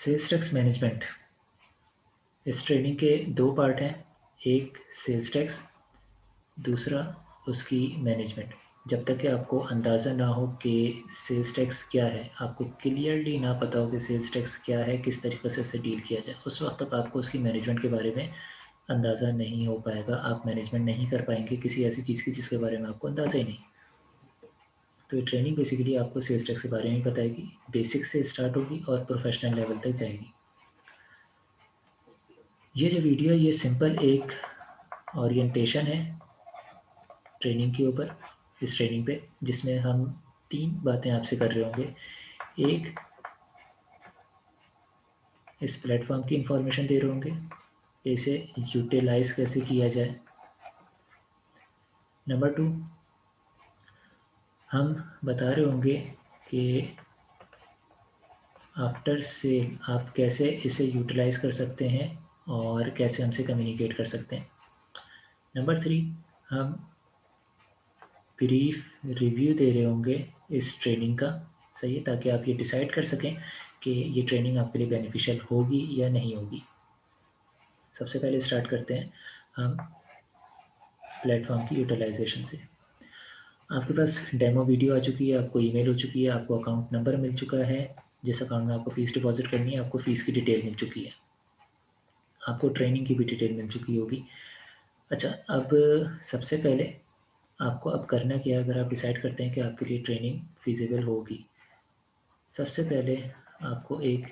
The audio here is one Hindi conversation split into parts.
Sales tax management. इस ट्रेनिंग के दो पार्ट हैं, एक सेल्स टैक्स, दूसरा उसकी मैनेजमेंट। जब तक कि आपको अंदाज़ा ना हो कि सेल्स टैक्स क्या है, आपको क्लियरली ना पता हो कि सेल्स टैक्स क्या है, किस तरीके से इसे डील किया जाए, उस वक्त तक आपको उसकी मैनेजमेंट के बारे में अंदाज़ा नहीं हो पाएगा। आप मैनेजमेंट नहीं कर पाएंगे किसी ऐसी चीज़ की जिसके बारे में आपको अंदाज़ा ही नहीं। तो ये ट्रेनिंग बेसिकली आपको सेल्स टैक्स के बारे में बताएगी, बेसिक से स्टार्ट होगी और प्रोफेशनल लेवल तक जाएगी। ये जो वीडियो है ये सिंपल एक ओरिएंटेशन है ट्रेनिंग के ऊपर, इस ट्रेनिंग पे, जिसमें हम 3 बातें आपसे कर रहे होंगे। एक, इस प्लेटफॉर्म की इंफॉर्मेशन दे रहे होंगे, इसे यूटिलाइज़ कैसे किया जाए। नंबर 2, हम बता रहे होंगे कि आफ्टर सेल आप कैसे इसे यूटिलाइज़ कर सकते हैं और कैसे हमसे कम्युनिकेट कर सकते हैं। नंबर 3, हम ब्रीफ रिव्यू दे रहे होंगे इस ट्रेनिंग का, सही है, ताकि आप ये डिसाइड कर सकें कि ये ट्रेनिंग आपके लिए बेनिफिशियल होगी या नहीं होगी। सबसे पहले स्टार्ट करते हैं हम प्लेटफॉर्म की यूटिलाइजेशन से। आपके पास डेमो वीडियो आ चुकी है, आपको ईमेल हो चुकी है, आपको अकाउंट नंबर मिल चुका है, जिस अकाउंट में आपको फ़ीस डिपॉजिट करनी है, आपको फ़ीस की डिटेल मिल चुकी है, आपको ट्रेनिंग की भी डिटेल मिल चुकी होगी। अच्छा, अब सबसे पहले आपको अब करना क्या है, अगर आप डिसाइड करते हैं कि आपके लिए ट्रेनिंग फ़ीज़िबल होगी। सबसे पहले आपको एक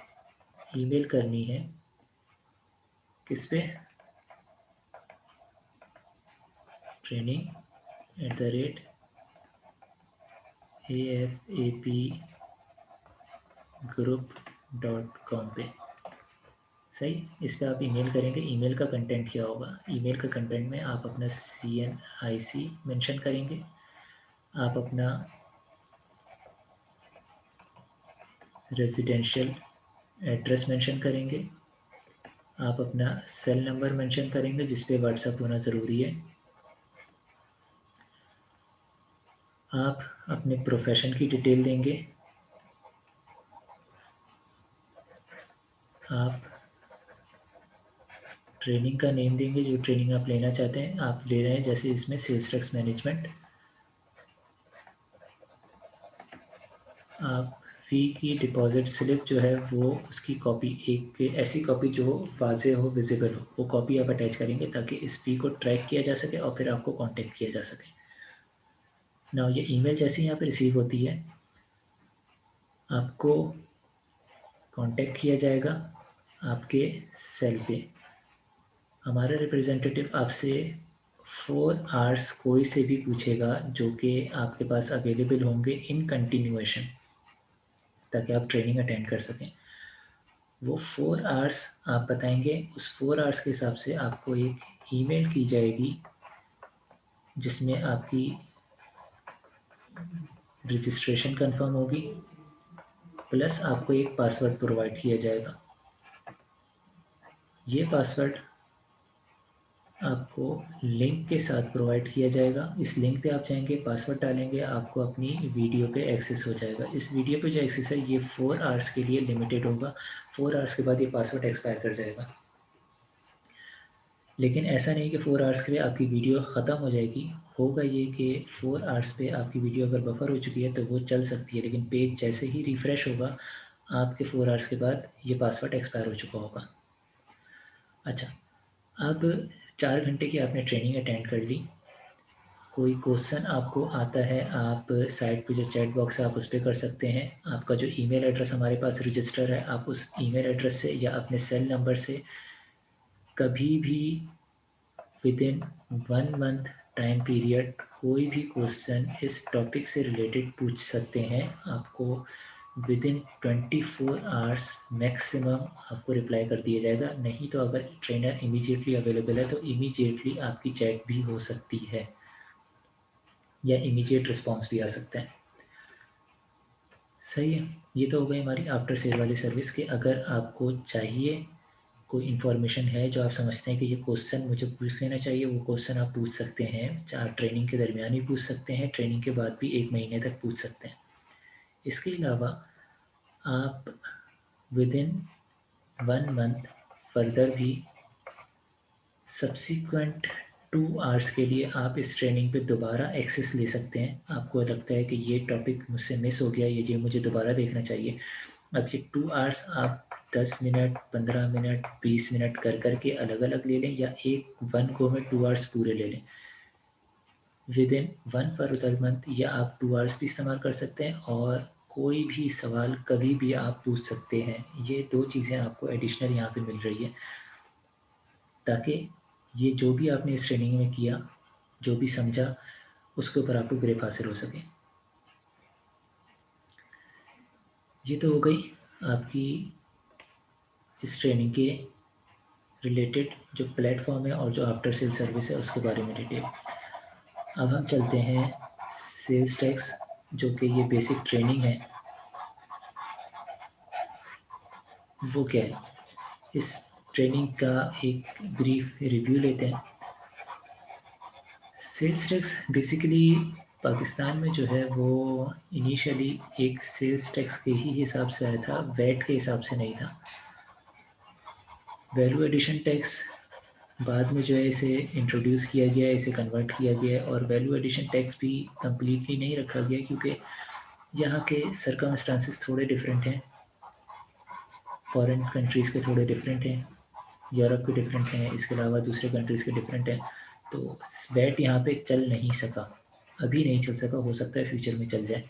ईमेल करनी है, किस पे, training@afapgroup.com पे। सही, इस पर आप ईमेल करेंगे। ईमेल का कंटेंट क्या होगा? ईमेल का कंटेंट में आप अपना CNIC मेंशन करेंगे, आप अपना रेजिडेंशियल एड्रेस मेंशन करेंगे, आप अपना सेल नंबर मेंशन करेंगे जिस पे व्हाट्सएप होना ज़रूरी है, आप अपने प्रोफेशन की डिटेल देंगे, आप ट्रेनिंग का नेम देंगे, जो ट्रेनिंग आप लेना चाहते हैं। आप ले रहे हैं जैसे इसमें सेल्स टैक्स मैनेजमेंट, आप फ़ी की डिपॉज़िट स्लिप जो है वो उसकी कॉपी, एक ऐसी कॉपी जो वाज़ेह हो, विज़िबल हो, वो कॉपी आप अटैच करेंगे ताकि इस फ़ी को ट्रैक किया जा सके और फिर आपको कॉन्टैक्ट किया जा सके। नाउ ये ईमेल जैसे ही यहाँ पे रिसीव होती है, आपको कॉन्टैक्ट किया जाएगा आपके सेल पे। हमारा रिप्रेजेंटेटिव आपसे 4 आवर्स कोई से भी पूछेगा जो कि आपके पास अवेलेबल होंगे इन कंटिन्यूएशन, ताकि आप ट्रेनिंग अटेंड कर सकें। वो 4 आवर्स आप बताएंगे, उस 4 आवर्स के हिसाब से आपको एक ईमेल की जाएगी जिसमें आपकी रजिस्ट्रेशन कंफर्म होगी, प्लस आपको एक पासवर्ड प्रोवाइड किया जाएगा। ये पासवर्ड आपको लिंक के साथ प्रोवाइड किया जाएगा। इस लिंक पे आप जाएंगे, पासवर्ड डालेंगे, आपको अपनी वीडियो पे एक्सेस हो जाएगा। इस वीडियो पे जो एक्सेस है ये 4 आवर्स के लिए लिमिटेड होगा। 4 आवर्स के बाद ये पासवर्ड एक्सपायर कर जाएगा। लेकिन ऐसा नहीं कि 4 आवर्स के लिए आपकी वीडियो ख़त्म हो जाएगी। होगा ये कि 4 आवर्स पे आपकी वीडियो अगर बफर हो चुकी है तो वो चल सकती है, लेकिन पेज जैसे ही रिफ़्रेश होगा आपके 4 आवर्स के बाद ये पासवर्ड एक्सपायर हो चुका होगा। अच्छा, अब 4 घंटे की आपने ट्रेनिंग अटेंड कर ली, कोई क्वेश्चन आपको आता है, आप साइट पे जो चैट बॉक्स है आप उस पर कर सकते हैं। आपका जो ईमेल एड्रेस हमारे पास रजिस्टर है, आप उस ईमेल एड्रेस से या अपने सेल नंबर से कभी भी विदिन 1 मंथ टाइम पीरियड कोई भी क्वेश्चन इस टॉपिक से रिलेटेड पूछ सकते हैं। आपको विदिन 24 आवर्स मैक्सिमम आपको रिप्लाई कर दिया जाएगा। नहीं तो अगर ट्रेनर इमीडिएटली अवेलेबल है तो इमीडिएटली आपकी चैट भी हो सकती है या इमीडिएट रिस्पॉन्स भी आ सकता है। सही है, ये तो हो गई हमारी आफ्टर सेल वाली सर्विस के। अगर आपको चाहिए, कोई इन्फॉर्मेशन है जो आप समझते हैं कि ये क्वेश्चन मुझे पूछ लेना चाहिए, वो क्वेश्चन आप पूछ सकते हैं। चाहे ट्रेनिंग के दरमियान ही पूछ सकते हैं, ट्रेनिंग के बाद भी 1 महीने तक पूछ सकते हैं। इसके अलावा आप विदिन 1 मंथ फर्दर भी सब्सीक्वेंट 2 आवर्स के लिए आप इस ट्रेनिंग पे दोबारा एक्सेस ले सकते हैं। आपको लगता है कि ये टॉपिक मुझसे मिस हो गया, ये मुझे दोबारा देखना चाहिए। अब ये 2 आवर्स आप 10 मिनट, 15 मिनट, 20 मिनट कर के अलग-अलग ले लें या एक वन गो में 2 आवर्स पूरे ले लें। विद इन 1 फर्दर मंथ या आप 2 आवर्स भी इस्तेमाल कर सकते हैं और कोई भी सवाल कभी भी आप पूछ सकते हैं। ये 2 चीज़ें आपको एडिशनल यहाँ पे मिल रही है, ताकि ये जो भी आपने इस ट्रेनिंग में किया, जो भी समझा, उसके ऊपर आपको ग्रिप हासिल हो सके। ये तो हो गई आपकी इस ट्रेनिंग के रिलेटेड जो प्लेटफॉर्म है और जो आफ्टर सेल सर्विस है उसके बारे में डिटेल। अब हम चलते हैं सेल्स टैक्स, जो कि ये बेसिक ट्रेनिंग है, वो क्या है। इस ट्रेनिंग का एक ब्रीफ रिव्यू लेते हैं। सेल्स टैक्स बेसिकली पाकिस्तान में जो है वो इनिशियली एक सेल्स टैक्स के ही हिसाब से आया था, वैट के हिसाब से नहीं था। वैल्यू एडिशन टैक्स बाद में जो है इसे इंट्रोड्यूस किया गया, इसे कन्वर्ट किया गया और वैल्यू एडिशन टैक्स भी कम्प्लीटली नहीं रखा गया क्योंकि यहाँ के सर्कमस्टांसिस थोड़े डिफरेंट हैं, फॉरेन कंट्रीज़ के थोड़े डिफरेंट हैं, यूरोप के डिफरेंट हैं, इसके अलावा दूसरे कंट्रीज़ के डिफरेंट हैं। तो वैट यहाँ पे चल नहीं सका, अभी नहीं चल सका, हो सकता है फ्यूचर में चल जाए,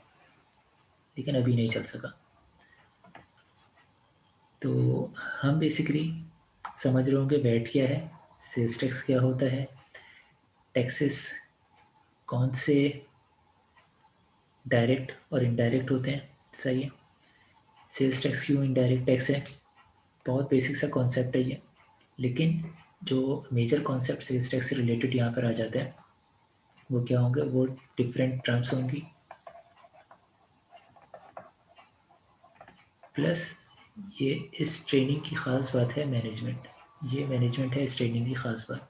लेकिन अभी नहीं चल सका। तो हम बेसिकली समझ रहे होंगे वैट क्या है, सेल्स टैक्स क्या होता है, टैक्सेस कौन से डायरेक्ट और इनडायरेक्ट होते हैं। सही है। सेल्स टैक्स क्यों इनडायरेक्ट टैक्स है, बहुत बेसिक सा कॉन्सेप्ट है ये, लेकिन जो मेजर कॉन्सेप्ट सेल्स टैक्स से रिलेटेड यहाँ पर आ जाते हैं वो क्या होंगे, वो डिफरेंट टर्म्स होंगी, प्लस ये इस ट्रेनिंग की ख़ास बात है मैनेजमेंट। ये मैनेजमेंट है इस ट्रेनिंग की ख़ास बात।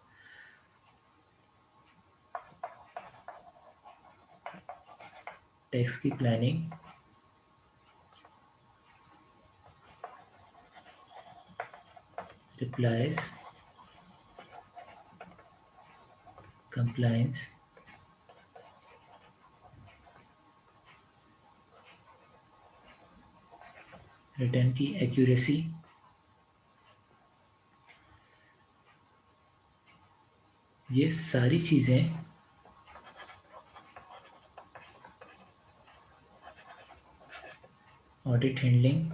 टैक्स की प्लानिंग, रिप्लाइज, कंप्लायंस, रिटर्न की एक्यूरेसी, ये सारी चीज़ें audit handling,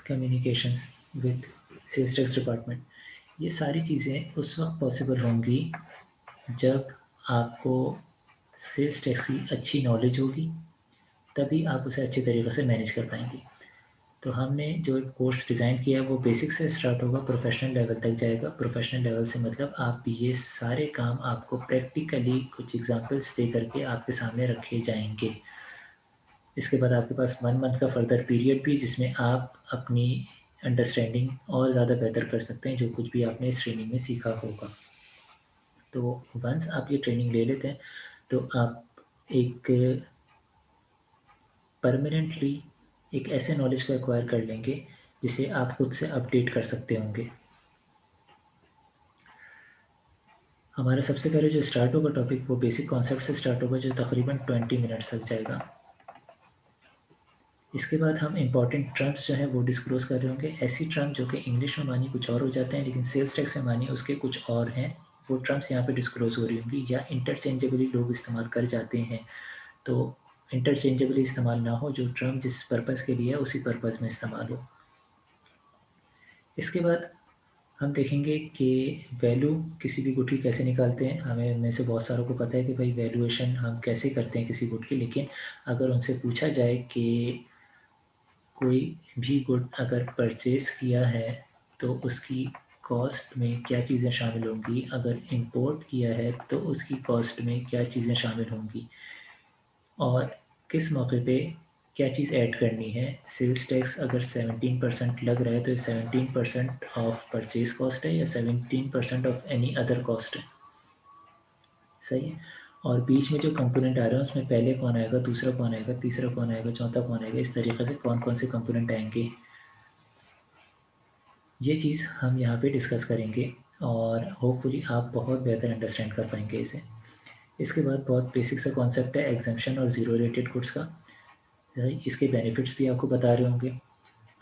communications with sales tax department, ये सारी चीज़ें उस वक्त पॉसिबल होंगी जब आपको सेल्स टैक्स की अच्छी नॉलेज होगी, तभी आप उसे अच्छे तरीक़े से मैनेज कर पाएंगे। तो हमने जो एक कोर्स डिज़ाइन किया है वो बेसिक से स्टार्ट होगा, प्रोफेशनल लेवल तक जाएगा। प्रोफेशनल लेवल से मतलब आप ये सारे काम आपको प्रैक्टिकली कुछ एग्जांपल्स दे करके आपके सामने रखे जाएंगे। इसके बाद आपके पास 1 मंथ का फर्दर पीरियड भी, जिसमें आप अपनी अंडरस्टैंडिंग और ज़्यादा बेहतर कर सकते हैं जो कुछ भी आपने इस ट्रेनिंग में सीखा होगा। तो वंस आप ये ट्रेनिंग ले लेते हैं तो आप एक परमानेंटली एक ऐसे नॉलेज को एक्वायर कर लेंगे जिसे आप खुद से अपडेट कर सकते होंगे। हमारा सबसे पहले जो स्टार्ट होगा टॉपिक वो बेसिक कॉन्सेप्ट से स्टार्ट होगा, जो तकरीबन 20 मिनट्स तक जाएगा। इसके बाद हम इंपॉर्टेंट टर्म्स जो हैं वो डिस्क्लोज कर रहे होंगे, ऐसी टर्म जो कि इंग्लिश में मानी कुछ और हो जाते हैं लेकिन सेल्स टैक्स में मानी उसके कुछ और हैं, वो टर्म्स यहाँ पे डिस्क्लोज हो रही होंगी या इंटरचेंजेबली लोग इस्तेमाल कर जाते हैं। तो इंटरचेंजेबली इस्तेमाल ना हो, जो टर्म जिस पर्पज़ के लिए है उसी पर्पज़ में इस्तेमाल हो। इसके बाद हम देखेंगे कि वैल्यू किसी भी गुड की कैसे निकालते हैं। हमें में से बहुत सारों को पता है कि भाई वैल्यूएशन हम कैसे करते हैं किसी गुड की, लेकिन अगर उनसे पूछा जाए कि कोई भी गुड अगर परचेज़ किया है तो उसकी कॉस्ट में क्या चीज़ें शामिल होंगी, अगर इंपोर्ट किया है तो उसकी कॉस्ट में क्या चीज़ें शामिल होंगी और किस मौके पे क्या चीज़ ऐड करनी है। सेल्स टैक्स अगर 17% लग रहा है तो 17% ऑफ परचेज कॉस्ट है या 17% ऑफ एनी अदर कॉस्ट है। सही है। और बीच में जो कंपोनेंट आ रहे हैं उसमें पहले कौन आएगा, दूसरा कौन आएगा, तीसरा कौन आएगा, चौथा कौन आएगा, इस तरीके से कौन कौन से कंपोनेंट आएंगे, ये चीज़ हम यहाँ पे डिस्कस करेंगे और होपफुली आप बहुत बेहतर अंडरस्टैंड कर पाएंगे इसे। इसके बाद बहुत बेसिक सा कॉन्सेप्ट है एग्जम्पशन और ज़ीरो रेटेड गुड्स का। इसके बेनिफिट्स भी आपको बता रहे होंगे।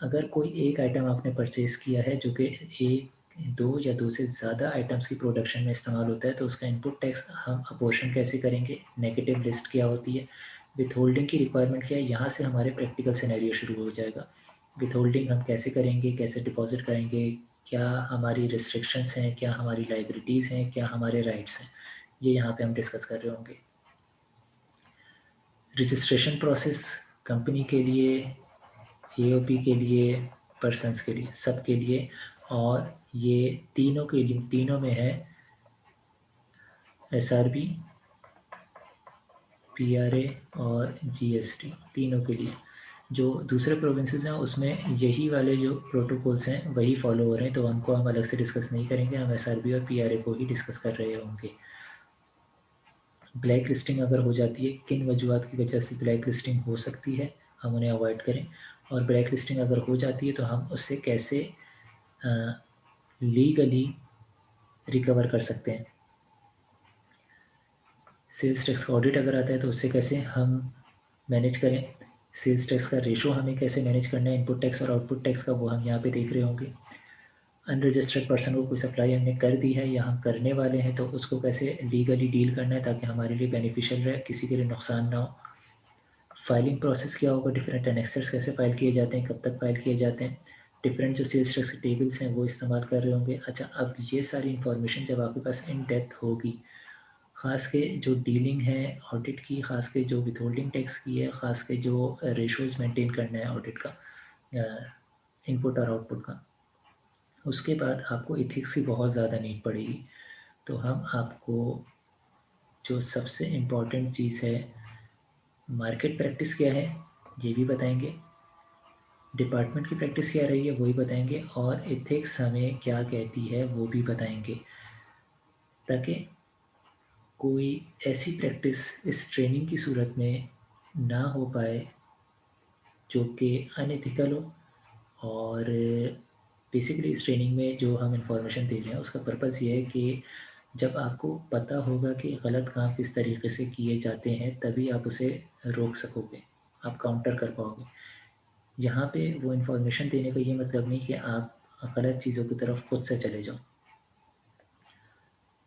अगर कोई एक आइटम आपने परचेज़ किया है जो कि एक, दो या दो से ज़्यादा आइटम्स की प्रोडक्शन में इस्तेमाल होता है, तो उसका इनपुट टैक्स हम अपोर्शन कैसे करेंगे, नेगेटिव लिस्ट क्या होती है, विथ होल्डिंग की रिक्वायरमेंट क्या है, यहाँ से हमारे प्रैक्टिकल सिनेरियो शुरू हो जाएगा। विथ होल्डिंग हम कैसे करेंगे, कैसे डिपॉजिट करेंगे, क्या हमारी रिस्ट्रिक्शंस हैं, क्या हमारी लाइबिलिटीज़ हैं, क्या हमारे राइट्स हैं, ये यहाँ पे हम डिस्कस कर रहे होंगे। रजिस्ट्रेशन प्रोसेस कंपनी के लिए, एओपी के लिए, पर्सन्स के लिए, सब के लिए, और ये तीनों के लिए, तीनों में है एसआरबी, पीआरए और जीएसटी, तीनों के लिए। जो दूसरे प्रोविंसेस हैं उसमें यही वाले जो प्रोटोकॉल्स हैं वही फॉलो हो रहे हैं, तो उनको हम अलग से डिस्कस नहीं करेंगे, हम एसआरबी और पीआरए को ही डिस्कस कर रहे होंगे। ब्लैक लिस्टिंग अगर हो जाती है, किन वजूहत की वजह से ब्लैक लिस्टिंग हो सकती है, हम उन्हें अवॉइड करें, और ब्लैक लिस्टिंग अगर हो जाती है तो हम उससे कैसे लीगली रिकवर कर सकते हैं। सेल्स टैक्स का ऑडिट अगर आता है तो उससे कैसे हम मैनेज करें, सेल्स टैक्स का रेशो हमें कैसे मैनेज करना है, इनपुट टैक्स और आउटपुट टैक्स का, वो हम यहाँ पे देख रहे होंगे। अनरजिस्टर्ड पर्सन को कोई सप्लाई हमने कर दी है या हम करने वाले हैं, तो उसको कैसे लीगली डील करना है ताकि हमारे लिए बेनिफिशियल रहे, किसी के लिए नुकसान ना हो। फाइलिंग प्रोसेस क्या होगा, डिफरेंट एनेक्सर्स कैसे फाइल किए जाते हैं, कब तक फाइल किए जाते हैं, डिफरेंट जो सेल्स टैक्स के टेबल्स हैं वो इस्तेमाल कर रहे होंगे। अच्छा, अब ये सारी इन्फॉर्मेशन जब आपके पास इन डेप्थ होगी, ख़ास के जो डीलिंग है ऑडिट की, ख़ास के जो विथहोल्डिंग टैक्स की है, ख़ास के जो रेशोज़ मेंटेन करना है ऑडिट का, इनपुट और आउटपुट का, उसके बाद आपको एथिक्स की बहुत ज़्यादा नीड पड़ेगी। तो हम आपको जो सबसे इम्पॉर्टेंट चीज़ है, मार्केट प्रैक्टिस क्या है ये भी बताएंगे, डिपार्टमेंट की प्रैक्टिस क्या रही है वही बताएंगे, और एथिक्स हमें क्या कहती है वो भी बताएंगे, ताकि कोई ऐसी प्रैक्टिस इस ट्रेनिंग की सूरत में ना हो पाए जो कि अनएथिकल हो। और बेसिकली इस ट्रेनिंग में जो हम इंफॉर्मेशन दे रहे हैं उसका पर्पज़ ये है कि जब आपको पता होगा कि गलत काम किस तरीके से किए जाते हैं तभी आप उसे रोक सकोगे, आप काउंटर कर पाओगे। यहाँ पे वो इन्फॉर्मेशन देने का ये मतलब नहीं कि आप गलत चीज़ों की तरफ खुद से चले जाओ।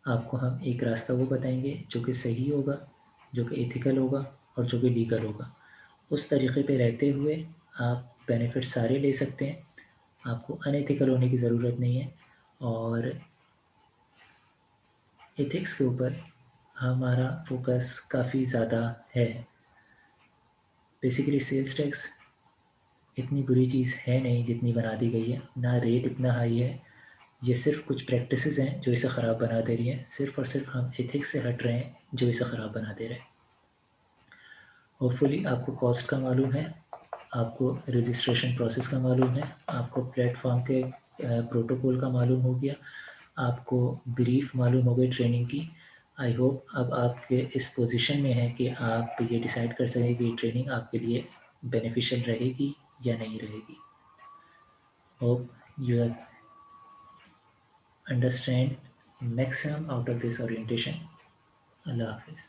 आपको हम एक रास्ता वो बताएंगे जो कि सही होगा, जो कि एथिकल होगा और जो कि लीगल होगा। उस तरीके पे रहते हुए आप बेनिफिट सारे ले सकते हैं, आपको अनएथिकल होने की ज़रूरत नहीं है। और एथिक्स के ऊपर हमारा फोकस काफ़ी ज़्यादा है। बेसिकली सेल्स टैक्स इतनी बुरी चीज़ है नहीं जितनी बना दी गई है, ना रेट इतना हाई है, ये सिर्फ कुछ प्रैक्टिसेस हैं जो इसे ख़राब बना दे रही हैं, सिर्फ और सिर्फ हम एथिक्स से हट रहे हैं जो इसे ख़राब बना दे रहे हैं। होपफुली आपको कॉस्ट का मालूम है, आपको रजिस्ट्रेशन प्रोसेस का मालूम है, आपको प्लेटफॉर्म के प्रोटोकॉल का मालूम हो गया, आपको ब्रीफ मालूम हो गई ट्रेनिंग की। आई होप अब आपके इस पोजीशन में है कि आप ये डिसाइड कर सकें कि ट्रेनिंग आपके लिए बेनिफिशियल रहेगी या नहीं रहेगी। Hope you understand maximum out of this orientation. Allah Hafiz.